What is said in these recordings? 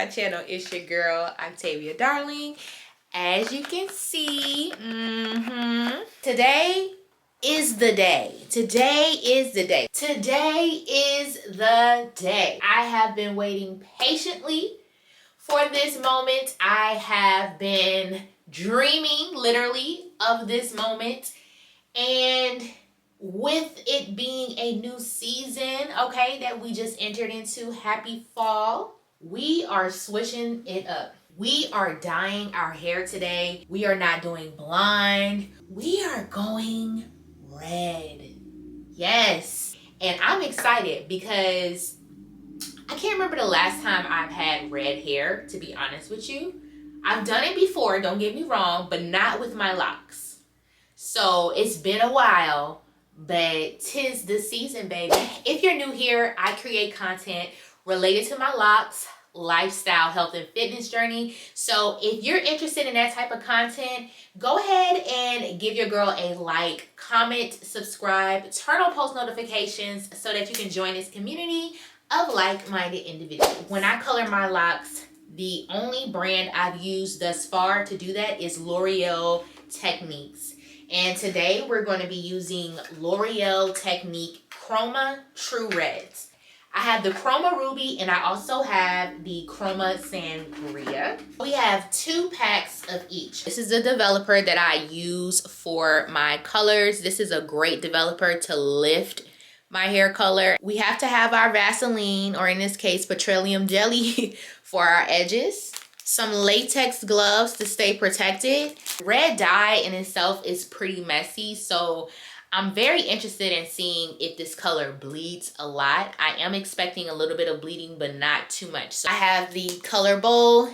my channel. It's your girl, Octavia.Darling. As you can see, today is the day. Today is the day. Today is the day. I have been waiting patiently for this moment. I have been dreaming, literally, of this moment. And with it being a new season, okay, that we just entered into, happy fall, we are switching it up. We are dyeing our hair today. We are not doing blonde. We are going red. Yes. And I'm excited because I can't remember the last time I've had red hair, to be honest with you. I've done it before, don't get me wrong, but not with my locks. So it's been a while, but 'tis the season, baby. If you're new here, I create content related to my locks, lifestyle, health, and fitness journey. So if you're interested in that type of content, go ahead and give your girl a like, comment, subscribe, turn on post notifications so that you can join this community of like-minded individuals. When I color my locks, the only brand I've used thus far to do that is L'Oreal Techniques. And today we're going to be using L'Oreal Technique Chroma True Reds. I have the Chroma Ruby and I also have the Chroma Sangria. We have 2 packs of each. This is the developer that I use for my colors. This is a great developer to lift my hair color. We have to have our Vaseline, or in this case, petroleum jelly for our edges. Some latex gloves to stay protected. Red dye in itself is pretty messy, so I'm very interested in seeing if this color bleeds a lot. I am expecting a little bit of bleeding, but not too much. So I have the color bowl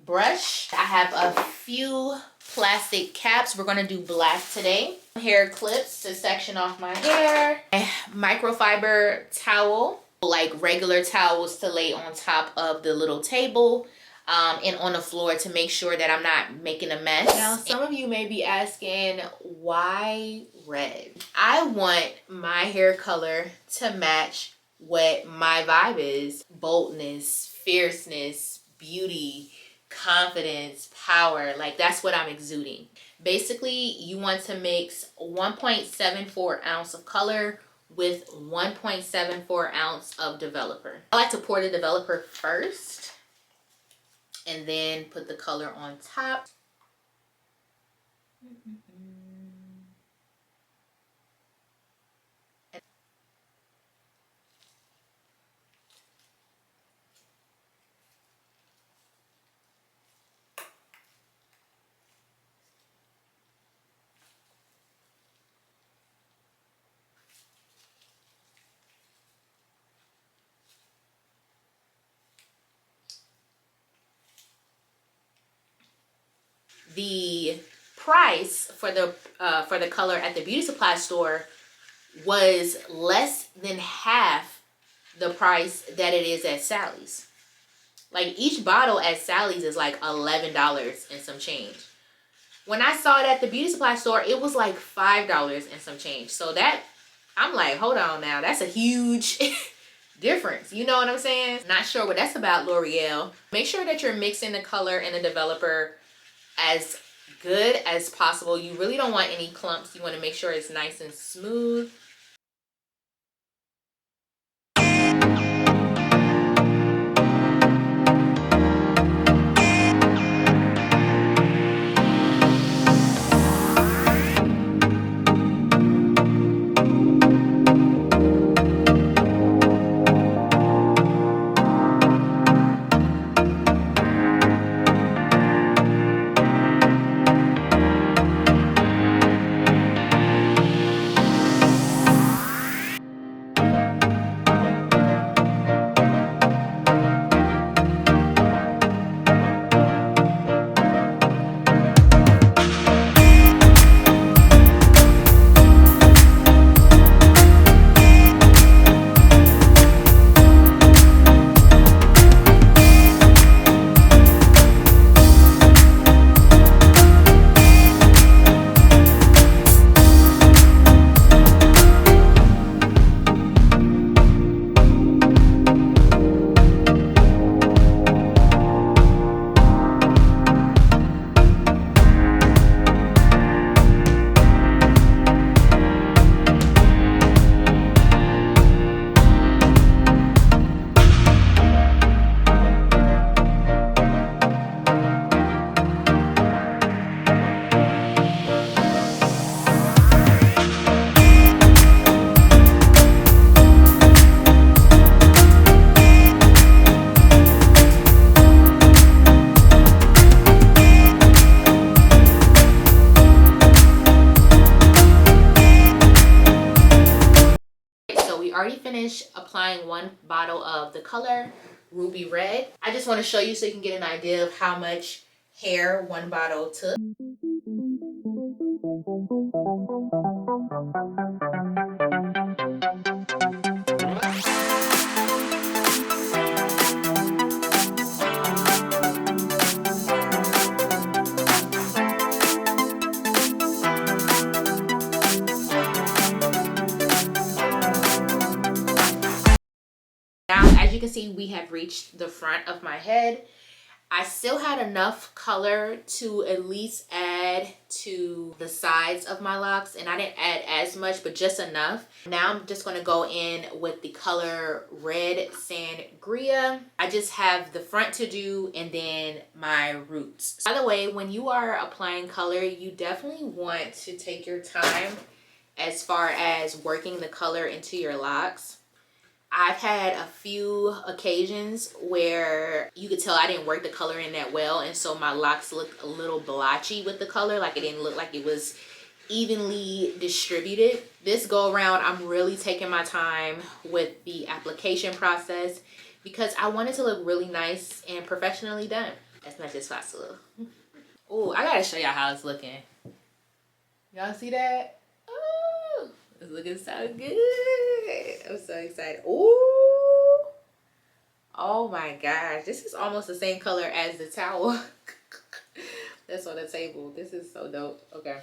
brush. I have a few plastic caps. We're gonna do black today. Hair clips to section off my hair. A microfiber towel, like regular towels to lay on top of the little table. And on the floor to make sure that I'm not making a mess. Now, some of you may be asking, why red? I want my hair color to match what my vibe is. Boldness, fierceness, beauty, confidence, power. Like, that's what I'm exuding. Basically, you want to mix 1.74 ounce of color with 1.74 ounce of developer. I like to pour the developer first and then put the color on top. The price for the color at the beauty supply store was less than half the price that it is at Sally's. Like, each bottle at Sally's is like $11 and some change. When I saw it at the beauty supply store, it was like $5 and some change. So that, I'm like, hold on now, that's a huge difference. You know what I'm saying? Not sure what that's about, L'Oreal. Make sure that you're mixing the color and the developer as good as possible. You really don't want any clumps. You want to make sure it's nice and smooth. applying 1 bottle of the color Ruby Red. I just want to show you so you can get an idea of how much hair 1 bottle took. Now, as you can see, we have reached the front of my head. I still had enough color to at least add to the sides of my locks, and I didn't add as much, but just enough. Now I'm just going to go in with the color Red Sangria. I just have the front to do and then my roots. By the way, when you are applying color, you definitely want to take your time as far as working the color into your locks. I've had a few occasions where you could tell I didn't work the color in that well, and so my locks looked a little blotchy with the color, like it didn't look like it was evenly distributed. This go around, I'm really taking my time with the application process because I want it to look really nice and professionally done as much as possible. Oh, I gotta show y'all how it's looking. Y'all see that? Oh, it's looking so good. I'm so excited. Ooh. Oh my gosh. This is almost the same color as the towel that's on the table. This is so dope. Okay.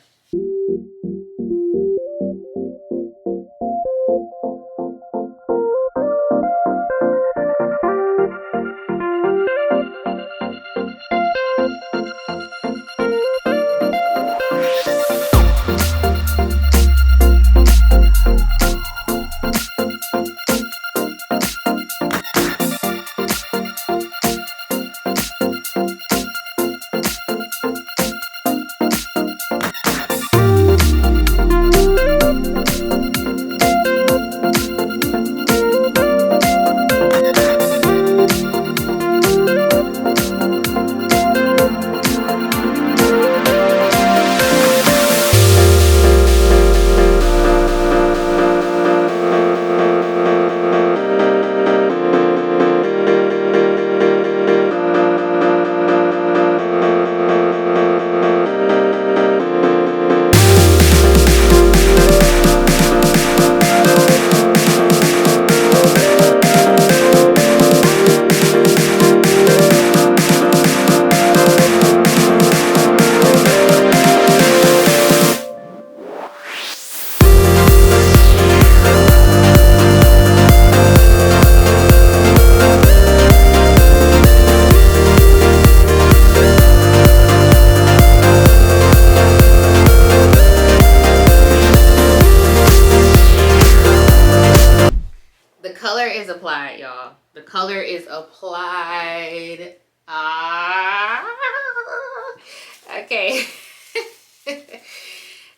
Color is applied, y'all. The color is applied. Okay.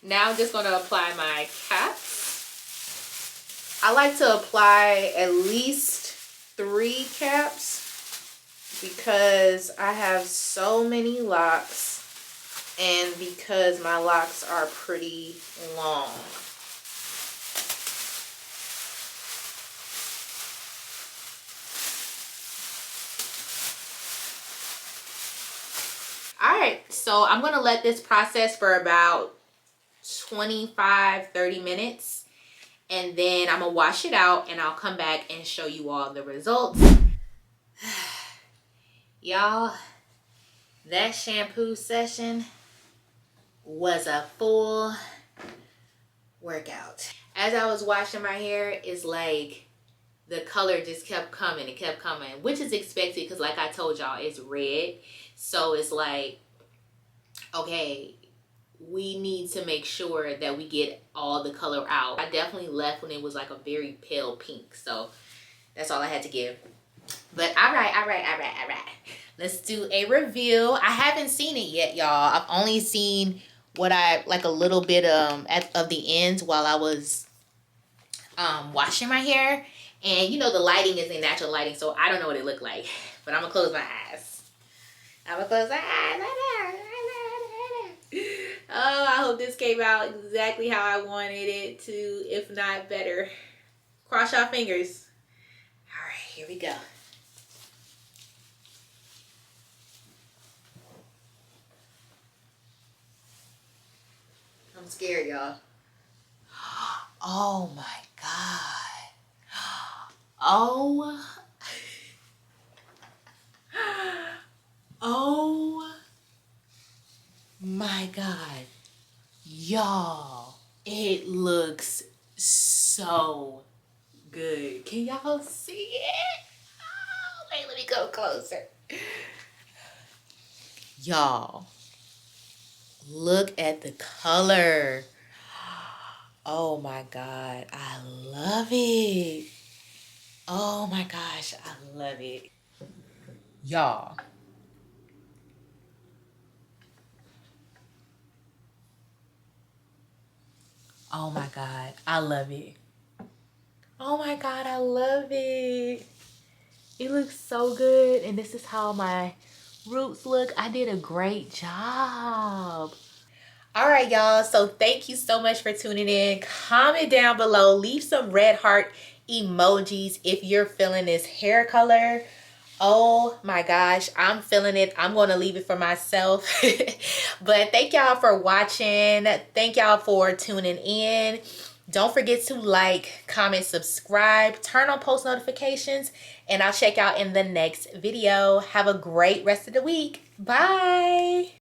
Now I'm just going to apply my caps. I like to apply at least 3 caps because I have so many locks and because my locks are pretty long. Alright, so I'm going to let this process for about 25-30 minutes. And then I'm going to wash it out and I'll come back and show you all the results. Y'all, that shampoo session was a full workout. As I was washing my hair, it's like the color just kept coming. It kept coming, which is expected because like I told y'all, it's red. So it's like, okay, we need to make sure that we get all the color out. I definitely left when it was like a very pale pink. So that's all I had to give. But all right. Let's do a review. I haven't seen it yet, y'all. I've only seen what like a little bit of the ends while I was washing my hair. And you know the lighting isn't natural lighting, so I don't know what it looked like. But I'm gonna close my eyes. Oh, I hope this came out exactly how I wanted it to, if not better. Cross your fingers. Here we go. I'm scared, y'all. Oh my God. Oh. Oh my God. Y'all, it looks so good. Can y'all see it? Oh, wait, let me go closer. Y'all, look at the color. Oh my God, I love it. Oh my gosh, I love it. Y'all. Oh my God, I love it. Oh my God, I love it. It looks so good. And this is how my roots look. I did a great job. All right, y'all. So thank you so much for tuning in. Comment down below. Leave some red heart emojis if you're feeling this hair color. Oh my gosh, I'm feeling it. I'm going to leave it for myself. But thank y'all for watching. Thank y'all for tuning in. Don't forget to like, comment, subscribe, turn on post notifications, and I'll check out in the next video. Have a great rest of the week. Bye.